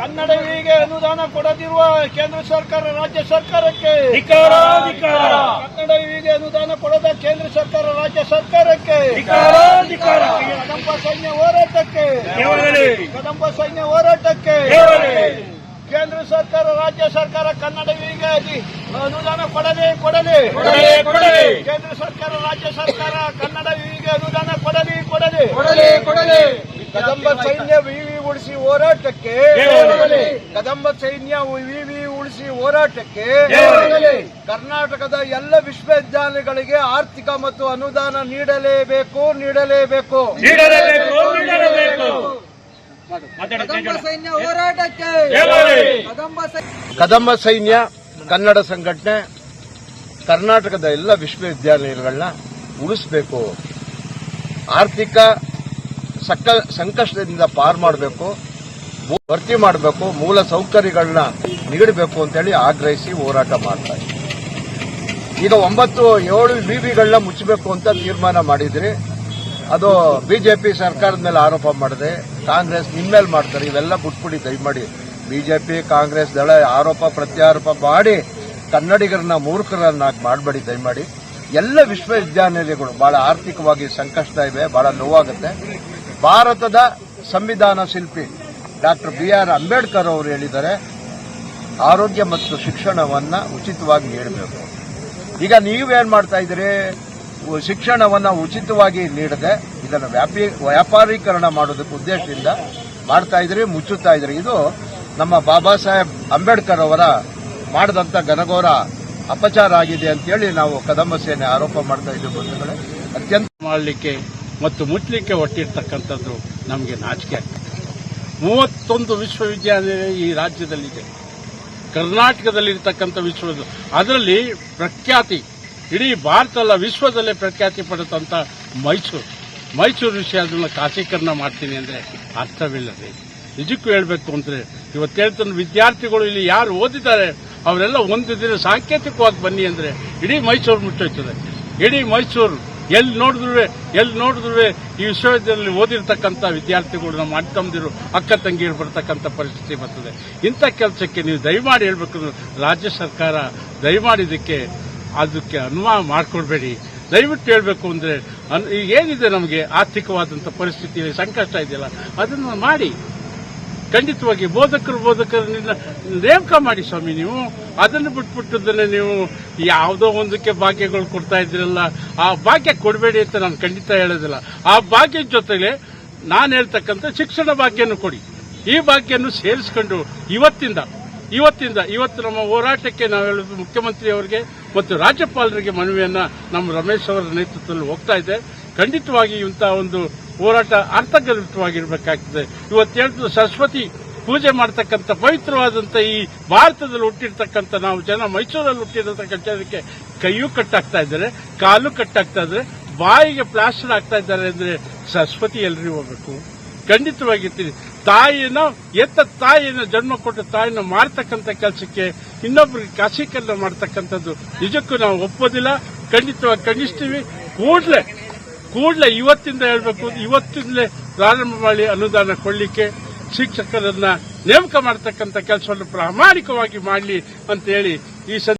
ಕನ್ನಡ ವಿವಿಗೆ ಅನುದಾನ ಕೊಡದಿರುವ ಕೇಂದ್ರ ಸರ್ಕಾರ ರಾಜ್ಯ ಸರ್ಕಾರಕ್ಕೆ ಕನ್ನಡ ವಿವಿಗೆ ಅನುದಾನ ಕೊಡದ ಕೇಂದ್ರ ಸರ್ಕಾರ ರಾಜ್ಯ ಸರ್ಕಾರಕ್ಕೆ ಕದಂಬ ಸೈನ್ಯ ಹೋರಾಟಕ್ಕೆ ಕದಂಬ ಸೈನ್ಯ ಹೋರಾಟಕ್ಕೆ ಕೇಂದ್ರ ಸರ್ಕಾರ ರಾಜ್ಯ ಸರ್ಕಾರ ಕನ್ನಡ ವಿವಿಗೆ ಅನುದಾನ ಕೊಡಲಿ ಕೇಂದ್ರ ಸರ್ಕಾರ ರಾಜ್ಯ ಸರ್ಕಾರ ಕನ್ನಡ ವಿವಿಗೆ ಅನುದಾನ ಕೊಡಲಿ ಕದಂಬ ಸೈನ್ಯ ವಿವಿ ಉಳಿಸಿ ಹೋರಾಟಕ್ಕೆ ಕದಂಬ ಸೈನ್ಯ ವಿವಿ ಉಳಿಸಿ ಹೋರಾಟಕ್ಕೆ ಕರ್ನಾಟಕದ ಎಲ್ಲ ವಿಶ್ವವಿದ್ಯಾಲಯಗಳಿಗೆ ಆರ್ಥಿಕ ಮತ್ತು ಅನುದಾನ ನೀಡಲೇಬೇಕು ಕದಂಬ ಸೈನ್ಯ ಕನ್ನಡ ಸಂಘಟನೆ ಕರ್ನಾಟಕದ ಎಲ್ಲ ವಿಶ್ವವಿದ್ಯಾಲಯಗಳನ್ನ ಉಳಿಸಬೇಕು, ಆರ್ಥಿಕ ಸಂಕಷ್ಟದಿಂದ ಪಾರು ಮಾಡಬೇಕು, ಭರ್ತಿ ಮಾಡಬೇಕು, ಮೂಲ ಸೌಕರ್ಯಗಳನ್ನ ನೀಡಬೇಕು ಅಂತೇಳಿ ಆಗ್ರಹಿಸಿ ಹೋರಾಟ ಮಾಡ್ತಾರೆ. ಈಗ 9-7 ವಿವಿಗಳನ್ನ ಮುಚ್ಚಬೇಕು ಅಂತ ತೀರ್ಮಾನ ಮಾಡಿದ್ರಿ. ಅದು ಬಿಜೆಪಿ ಸರ್ಕಾರದ ಮೇಲೆ ಆರೋಪ ಮಾಡಿದೆ, ಕಾಂಗ್ರೆಸ್ ನಿಮ್ಮ ಮೇಲೆ ಮಾಡ್ತಾರೆ. ಇವೆಲ್ಲ ಬಿಟ್ಬಿಡಿ ದಯಮಾಡಿ. ಬಿಜೆಪಿ ಕಾಂಗ್ರೆಸ್ ದಳ ಆರೋಪ ಪ್ರತ್ಯಾರೋಪ ಮಾಡಿ ಕನ್ನಡಿಗರನ್ನ ಮೂರ್ಖರನ್ನಾಗಿ ಮಾಡಬೇಡಿ ದಯಮಾಡಿ. ಎಲ್ಲ ವಿಶ್ವವಿದ್ಯಾನಿಲಯಗಳು ಬಹಳ ಆರ್ಥಿಕವಾಗಿ ಸಂಕಷ್ಟ ಇವೆ, ಬಹಳ ನೋವಾಗುತ್ತೆ. ಭಾರತದ ಸಂವಿಧಾನ ಶಿಲ್ಪಿ ಡಾಕ್ಟರ್ BR ಅಂಬೇಡ್ಕರ್ ಅವರು ಹೇಳಿದ್ದಾರೆ, ಆರೋಗ್ಯ ಮತ್ತು ಶಿಕ್ಷಣವನ್ನ ಉಚಿತವಾಗಿ ನೀಡಬೇಕು. ಈಗ ನೀವೇನ್ ಮಾಡ್ತಾ ಇದ್ದೀರಿ? ಶಿಕ್ಷಣವನ್ನ ಉಚಿತವಾಗಿ ನೀಡದೆ ಇದನ್ನು ವ್ಯಾಪಾರೀಕರಣ ಮಾಡೋದಕ್ಕೆ ಉದ್ದೇಶದಿಂದ ಮಾಡ್ತಾ ಇದ್ರಿ, ಮುಚ್ಚುತ್ತಾ ಇದ್ರಿ. ಇದು ನಮ್ಮ ಬಾಬಾ ಸಾಹೇಬ್ ಅಂಬೇಡ್ಕರ್ ಅವರ ಮಾಡಿದಂತ ಘನಘೋರ ಅಪಚಾರ ಆಗಿದೆ ಅಂತೇಳಿ ನಾವು ಕದಂಬ ಸೇನೆ ಆರೋಪ ಮಾಡ್ತಾ ಇದ್ದೀವಿ. ಬಂಧುಗಳೇ, ಅತ್ಯಂತ ಮಾಡಲಿಕ್ಕೆ ಮತ್ತು ಮುಚ್ಚಲಿಕ್ಕೆ ಹೊಟ್ಟಿರ್ತಕ್ಕಂಥದ್ದು ನಮಗೆ ನಾಚಿಕೆ ಆಗ್ತದೆ. 31 ವಿಶ್ವವಿದ್ಯಾಲಯ ಈ ರಾಜ್ಯದಲ್ಲಿದೆ, ಕರ್ನಾಟಕದಲ್ಲಿರ್ತಕ್ಕಂಥ ಅದರಲ್ಲಿ ಪ್ರಖ್ಯಾತಿ ಇಡೀ ಭಾರತ ಅಲ್ಲ ವಿಶ್ವದಲ್ಲೇ ಪ್ರಖ್ಯಾತಿ ಪಡೆದಂತ ಮೈಸೂರು ವಿಷಯ ಅದನ್ನ ಖಾಸೀಕರಣ ಮಾಡ್ತೀನಿ ಅಂದ್ರೆ ಅರ್ಥವಿಲ್ಲದೆ. ನಿಜಕ್ಕೂ ಹೇಳಬೇಕು ಅಂದ್ರೆ ಇವತ್ತು ಹೇಳ್ತಾನೆ, ವಿದ್ಯಾರ್ಥಿಗಳು ಇಲ್ಲಿ ಯಾರು ಓದಿದ್ದಾರೆ ಅವರೆಲ್ಲ ಒಂದು ದಿನ ಸಾಂಕೇತಿಕವಾಗಿ ಬನ್ನಿ ಅಂದ್ರೆ ಇಡೀ ಮೈಸೂರು ಮುಚ್ಚೋಯ್ತದೆ. ಇಡೀ ಮೈಸೂರು ಎಲ್ಲಿ ನೋಡಿದ್ರು ಈ ವಿಶ್ವವಿದ್ಯಾಲಯದಲ್ಲಿ ಓದಿರ್ತಕ್ಕಂಥ ವಿದ್ಯಾರ್ಥಿಗಳು ನಮ್ಮ ಅಣ್ಣ ತಮ್ಮದಿರು ಅಕ್ಕ ತಂಗಿರು ಬರ್ತಕ್ಕಂಥ ಪರಿಸ್ಥಿತಿ ಬರ್ತದೆ. ಇಂಥ ಕೆಲಸಕ್ಕೆ ನೀವು ದಯಮಾಡಿ ಹೇಳ್ಬೇಕು, ರಾಜ್ಯ ಸರ್ಕಾರ ದಯಮಾಡಿ ಅದಕ್ಕೆ ಅನುವಾದ ಮಾಡಿಕೊಡ್ಬೇಡಿ. ದಯವಿಟ್ಟು ಹೇಳಬೇಕು ಅಂದ್ರೆ ಈಗ ಏನಿದೆ ನಮಗೆ ಆರ್ಥಿಕವಾದಂಥ ಪರಿಸ್ಥಿತಿ ಸಂಕಷ್ಟ ಇದೆಯಲ್ಲ ಅದನ್ನು ಮಾಡಿ. ಖಂಡಿತವಾಗಿ ಬೋಧಕರನ್ನ ನೇಮಕ ಮಾಡಿ ಸ್ವಾಮಿ. ನೀವು ಅದನ್ನು ಬಿಟ್ಬಿಟ್ಟದನ್ನೇ ನೀವು ಯಾವುದೋ ಒಂದಕ್ಕೆ ಭಾಗ್ಯಗಳು ಕೊಡ್ತಾ ಇದ್ದೀರಲ್ಲ, ಆ ಭಾಗ್ಯ ಕೊಡಬೇಡಿ ಅಂತ ನಾನು ಖಂಡಿತ ಹೇಳೋದಿಲ್ಲ. ಆ ಭಾಗ್ಯದ ಜೊತೆಗೆ ನಾನು ಹೇಳ್ತಕ್ಕಂಥ ಶಿಕ್ಷಣ ಭಾಗ್ಯನೂ ಕೊಡಿ. ಈ ಭಾಗ್ಯವನ್ನು ಸೇರಿಸಿಕೊಂಡು ಇವತ್ತು ನಮ್ಮ ಹೋರಾಟಕ್ಕೆ ನಾವು ಹೇಳೋದು ಮುಖ್ಯಮಂತ್ರಿ ಅವರಿಗೆ ಮತ್ತು ರಾಜ್ಯಪಾಲರಿಗೆ ಮನವಿಯನ್ನ ನಮ್ಮ ರಮೇಶ್ ಅವರ ನೇತೃತ್ವದಲ್ಲಿ ಹೋಗ್ತಾ ಇದೆ. ಖಂಡಿತವಾಗಿ ಇಂತಹ ಒಂದು ಹೋರಾಟ ಅರ್ಥಗರ್ಭಿತವಾಗಿರಬೇಕಾಗ್ತದೆ. ಇವತ್ತು ಹೇಳ್ತದೆ, ಸರಸ್ವತಿ ಪೂಜೆ ಮಾಡತಕ್ಕಂಥ ಪವಿತ್ರವಾದಂಥ ಈ ಭಾರತದಲ್ಲಿ ಹುಟ್ಟಿರ್ತಕ್ಕಂಥ ನಾವು ಜನ ಮೈಸೂರಲ್ಲಿ ಹುಟ್ಟಿರತಕ್ಕಂಥ ಜನಕ್ಕೆ ಕೈಯೂ ಕಟ್ಟಾಗ್ತಾ ಇದ್ದಾರೆ, ಕಾಲು ಕಟ್ಟಾಗ್ತಾ ಇದ್ದಾರೆ, ಬಾಯಿಗೆ ಪ್ಲಾಸ್ಟರ್ ಆಗ್ತಾ ಇದ್ದಾರೆ ಅಂದ್ರೆ ಸರಸ್ವತಿ ಎಲ್ರಿಗೂ ಹೋಗ್ಬೇಕು. ಖಂಡಿತವಾಗಿರ್ತೀನಿ. ತಾಯಿಯನ್ನು ಜನ್ಮ ಕೊಟ್ಟ ತಾಯಿನ ಮಾಡ್ತಕ್ಕಂಥ ಕೆಲಸಕ್ಕೆ ಇನ್ನೊಬ್ಬರಿಗೆ ಖಾಸೀಕರಣ ಮಾಡ್ತಕ್ಕಂಥದ್ದು ನಿಜಕ್ಕೂ ನಾವು ಒಪ್ಪೋದಿಲ್ಲ. ಖಂಡಿತವಾಗಿ ಖಂಡಿಸ್ತೀವಿ. ಕೂಡಲೇ ಇವತ್ತಿಂದ ಹೇಳಬೇಕು, ಇವತ್ತಿಂದಲೇ ಪ್ರಾರಂಭ ಮಾಡಿ ಅನುದಾನ ಕೊಡಲಿಕ್ಕೆ ಶಿಕ್ಷಕರನ್ನ ನೇಮಕ ಮಾಡತಕ್ಕಂಥ ಕೆಲಸವನ್ನು ಪ್ರಾಮಾಣಿಕವಾಗಿ ಮಾಡಲಿ ಅಂತ ಹೇಳಿ ಈ